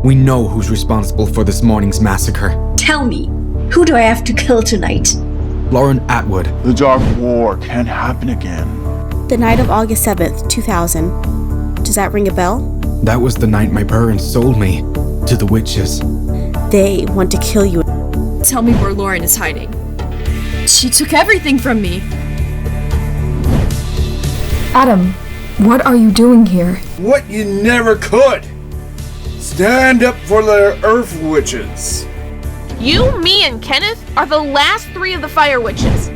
We know who's responsible for this morning's massacre. Tell me, who do I have to kill tonight? Lauren Atwood. The Dark War can't happen again. The night of August 7th, 2000. Does that ring a bell? That was the night my parents sold me to the witches. They want to kill you. Tell me where Lauren is hiding. She took everything from me. Adam, what are you doing here? What you never could! Stand up for the Earth Witches! You, me, and Kenneth are the last 3 of the Fire Witches.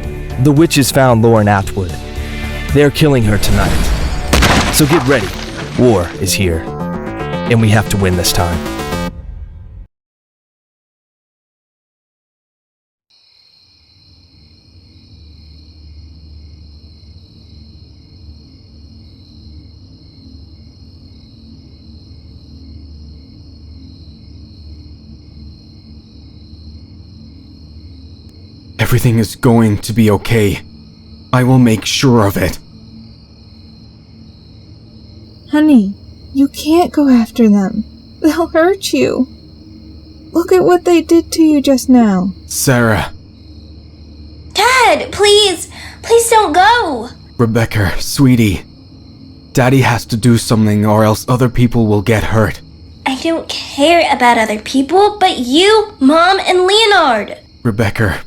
The witches found Lauren Atwood. They're killing her tonight. So get ready. War is here. And we have to win this time. Everything is going to be okay. I will make sure of it. Honey, you can't go after them. They'll hurt you. Look at what they did to you just now. Sarah. Dad, please! Please don't go! Rebecca, sweetie. Daddy has to do something or else other people will get hurt. I don't care about other people, but you, Mom, and Leonard. Rebecca.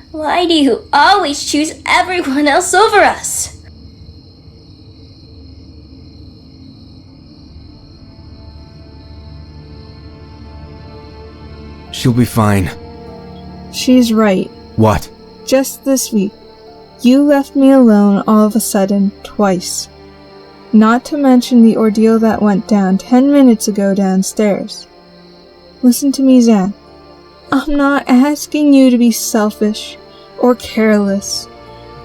Why do you always choose everyone else over us? She'll be fine. She's right. What? Just this week, you left me alone all of a sudden, twice. Not to mention the ordeal that went down 10 minutes ago downstairs. Listen to me, Zach. I'm not asking you to be selfish or careless.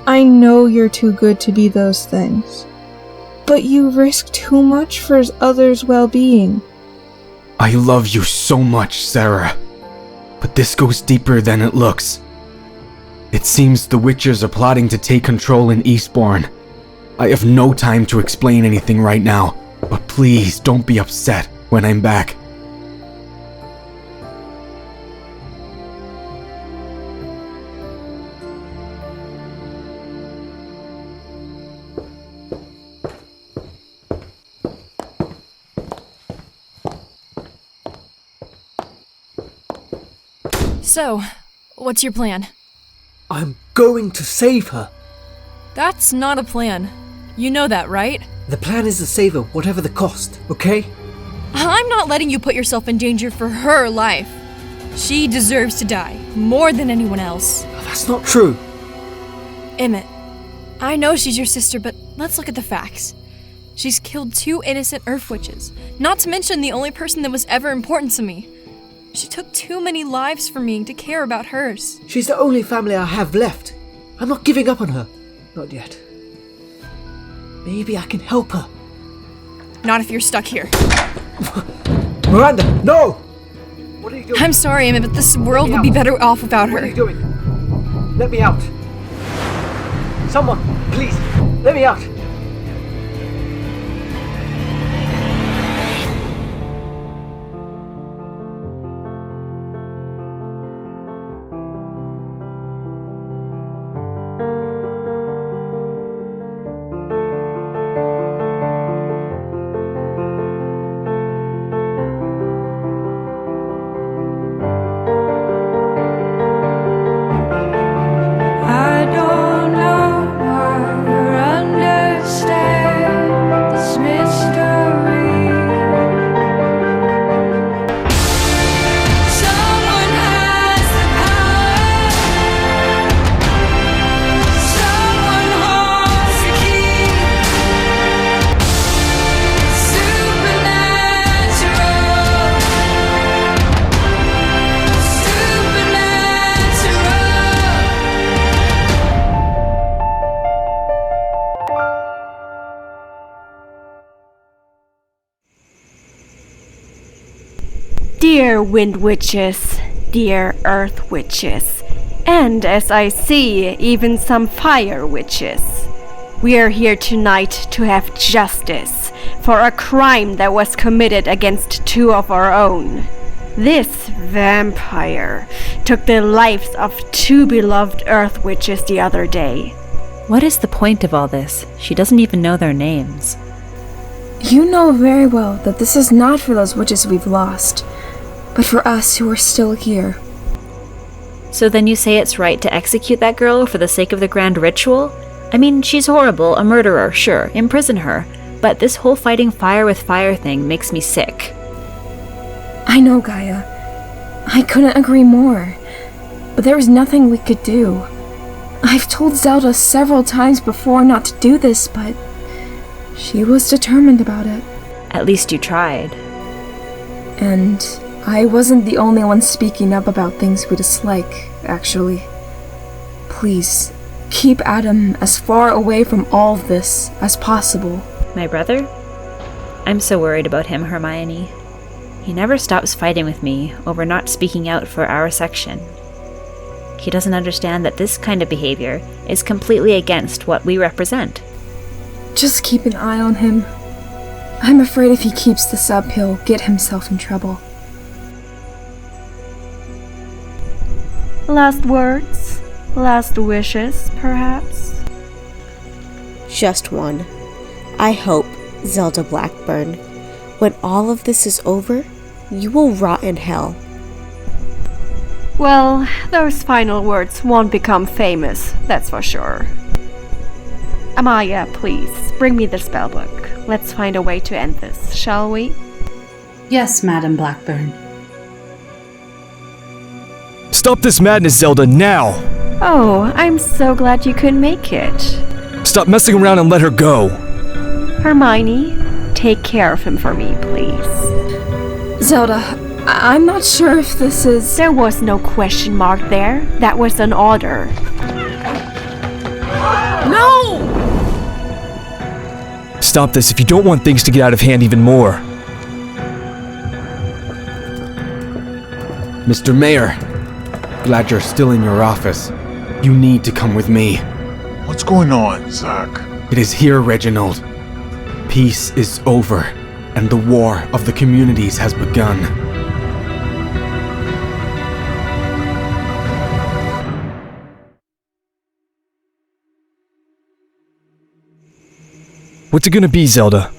I know you're too good to be those things. But you risk too much for others' well-being. I love you so much, Sarah. But this goes deeper than it looks. It seems the witches are plotting to take control in Eastbourn. I have no time to explain anything right now, but please don't be upset when I'm back. So, what's your plan? I'm going to save her. That's not a plan. You know that, right? The plan is to save her, whatever the cost, okay? I'm not letting you put yourself in danger for her life. She deserves to die, more than anyone else. That's not true. Emmett, I know she's your sister, but let's look at the facts. She's killed 2 innocent Earth Witches, not to mention the only person that was ever important to me. She took too many lives for me to care about hers. She's the only family I have left. I'm not giving up on her. Not yet. Maybe I can help her. Not if you're stuck here. Miranda, no! What are you doing? I'm sorry, Emmett, but this world would be better off without her. What are you doing? Let me out. Someone, please, let me out. Dear Wind Witches, dear Earth Witches, and as I see, even some Fire Witches. We are here tonight to have justice, for a crime that was committed against two of our own. This vampire took the lives of two beloved Earth Witches the other day. What is the point of all this? She doesn't even know their names. You know very well that this is not for those witches we've lost, but for us who are still here. So then you say it's right to execute that girl for the sake of the grand ritual? I mean, she's horrible, a murderer, sure, imprison her. But this whole fighting fire with fire thing makes me sick. I know, Gaia. I couldn't agree more. But there was nothing we could do. I've told Zelda several times before not to do this, but she was determined about it. At least you tried. And I wasn't the only one speaking up about things we dislike, actually. Please, keep Adam as far away from all of this as possible. My brother? I'm so worried about him, Hermione. He never stops fighting with me over not speaking out for our section. He doesn't understand that this kind of behavior is completely against what we represent. Just keep an eye on him. I'm afraid if he keeps this up, he'll get himself in trouble. Last words? Last wishes, perhaps? Just one. I hope, Zelda Blackburn, when all of this is over, you will rot in hell. Well, those final words won't become famous, that's for sure. Amaya, please, bring me the spellbook. Let's find a way to end this, shall we? Yes, Madam Blackburn. Stop this madness, Zelda, now! Oh, I'm so glad you could make it. Stop messing around and let her go. Hermione, take care of him for me, please. Zelda, I'm not sure if this is... There was no question mark there. That was an order. No! Stop this if you don't want things to get out of hand even more. Mr. Mayor, glad you're still in your office. You need to come with me. What's going on, Zach? It is here, Reginald. Peace is over, and the war of the communities has begun. What's it gonna be, Zelda?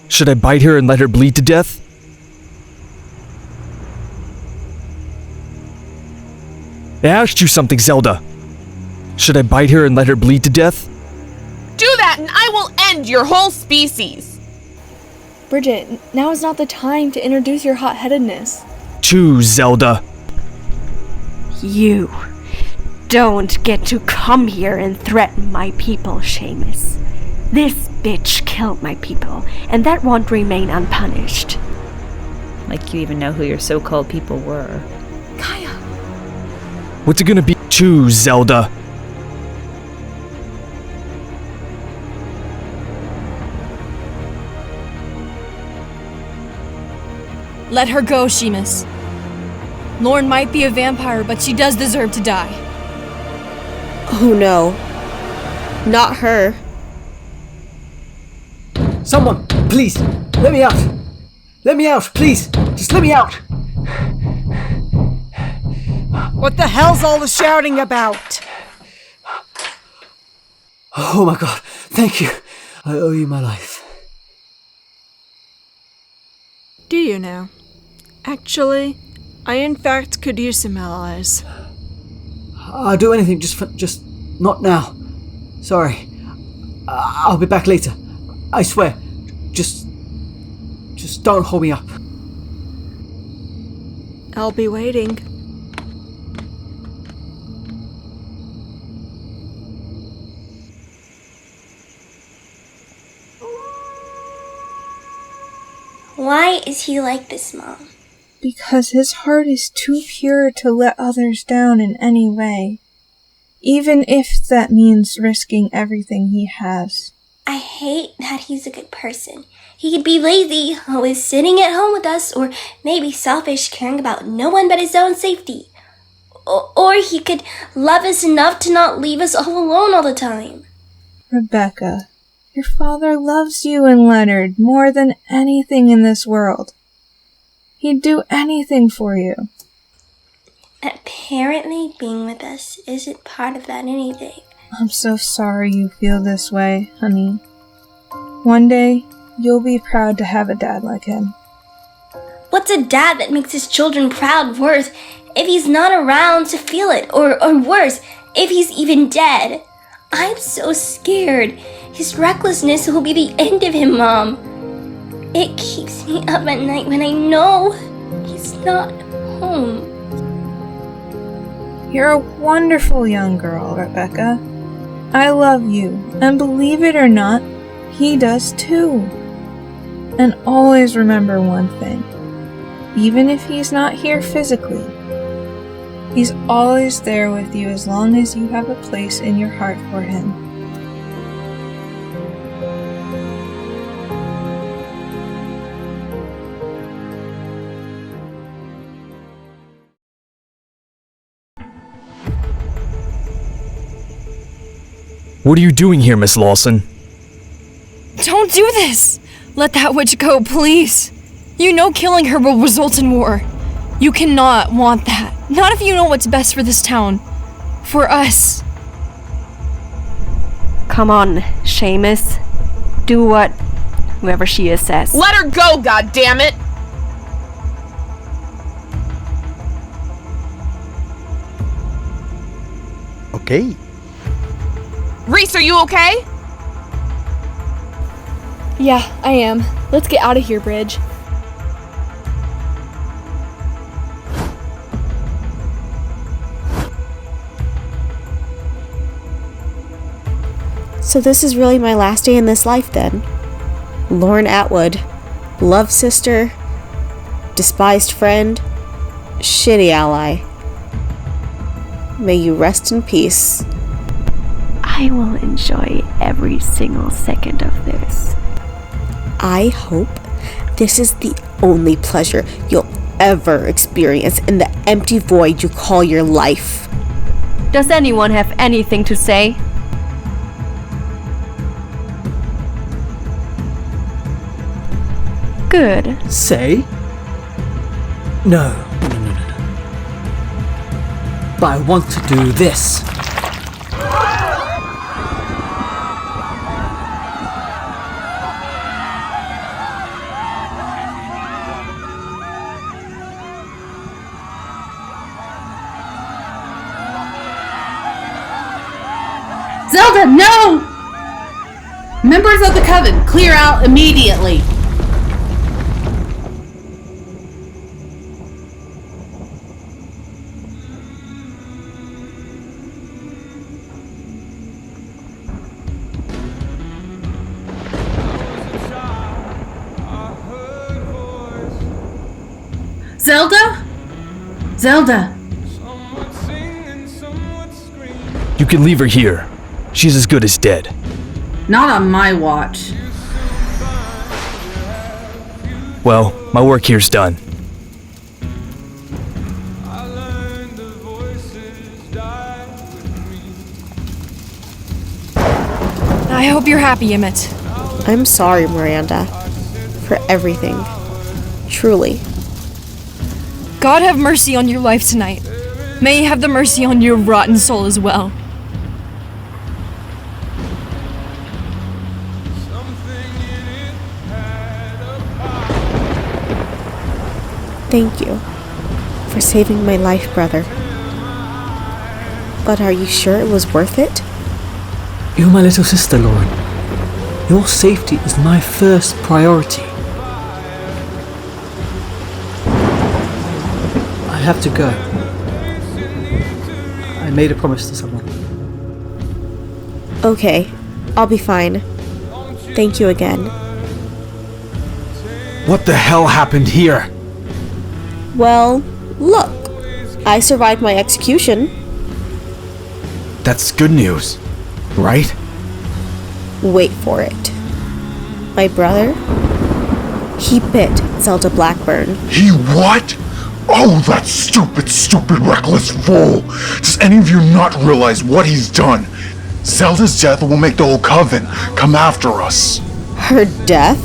Should I bite her and let her bleed to death? I asked you something, Zelda. Should I bite her and let her bleed to death? Do that and I will end your whole species! Bridget, now is not the time to introduce your hot-headedness. Choose, Zelda. You don't get to come here and threaten my people, Seamus. This bitch killed my people, and that won't remain unpunished. Like you even know who your so-called people were. Gaia! What's it gonna be? Choose, Zelda. Let her go, Seamus. Lauren might be a vampire, but she does deserve to die. Oh no. Not her. Someone, please, let me out. Let me out, please. Just let me out. What the hell's all the shouting about? Oh my god, thank you. I owe you my life. Do you now? Actually, I in fact could use some allies. I'll do anything, just not now. Sorry. I'll be back later. I swear. Just don't hold me up. I'll be waiting. Why is he like this, Mom? Because his heart is too pure to let others down in any way. Even if that means risking everything he has. I hate that he's a good person. He could be lazy, always sitting at home with us, or maybe selfish, caring about no one but his own safety. Or he could love us enough to not leave us all alone all the time. Rebecca, Your father loves you and Leonard more than anything in this world. He'd do anything for you. Apparently, being with us isn't part of that anything. I'm so sorry you feel this way, honey. One day, you'll be proud to have a dad like him. What's a dad that makes his children proud worth if he's not around to feel it? Or worse, if he's even dead? I'm so scared. His recklessness will be the end of him, Mom. It keeps me up at night when I know he's not home. You're a wonderful young girl, Rebecca. I love you, and believe it or not, he does too. And always remember one thing. Even if he's not here physically, he's always there with you as long as you have a place in your heart for him. What are you doing here, Miss Lawson? Don't do this! Let that witch go, please! You know killing her will result in war. You cannot want that. Not if you know what's best for this town. For us. Come on, Seamus. Do what whoever she is says. Let her go, goddammit! Okay. Reese, are you okay? Yeah, I am. Let's get out of here, Bridge. So this is really my last day in this life then. Lauren Atwood, love sister, despised friend, shitty ally. May you rest in peace. I will enjoy every single second of this. I hope this is the only pleasure you'll ever experience in the empty void you call your life. Does anyone have anything to say? Good. Say? No. But I want to do this. Zelda, no! Members of the Coven, clear out immediately. Zelda? Zelda. You can leave her here. She's as good as dead. Not on my watch. Well, my work here's done. I hope you're happy, Emmett. I'm sorry, Miranda, for everything. Truly. God have mercy on your life tonight. May He have the mercy on your rotten soul as well. Thank you for saving my life, brother. But are you sure it was worth it? You're my little sister, Lauren. Your safety is my first priority. I have to go. I made a promise to someone. Okay, I'll be fine. Thank you again. What the hell happened here? Well, look. I survived my execution. That's good news, right? Wait for it. My brother? He bit Zelda Blackburn. He what? Oh, that stupid, reckless fool! Does any of you not realize what he's done? Zelda's death will make the whole coven come after us. Her death?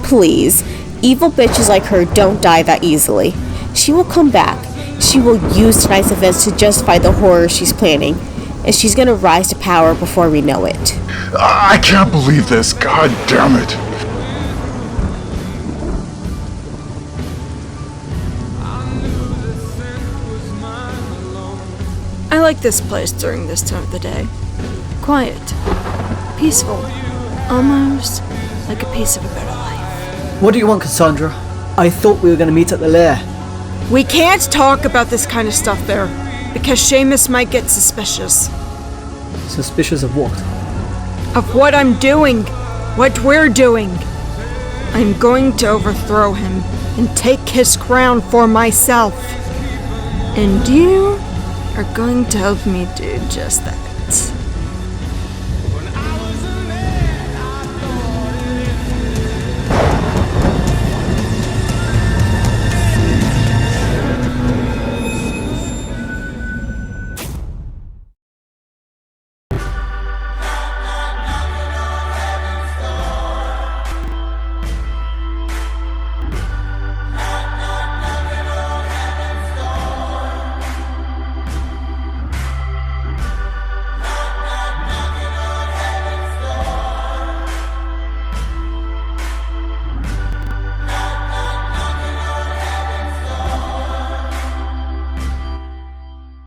Please. Evil bitches like her don't die that easily. She will come back. She will use tonight's events to justify the horror she's planning. And she's gonna rise to power before we know it. I can't believe this. God damn it. I like this place during this time of the day. Quiet. Peaceful. Almost like a piece of a better life. What do you want, Cassandra? I thought we were going to meet at the lair. We can't talk about this kind of stuff there, because Seamus might get suspicious. Suspicious of what? Of what I'm doing. What we're doing. I'm going to overthrow him and take his crown for myself. And you are going to help me do just that.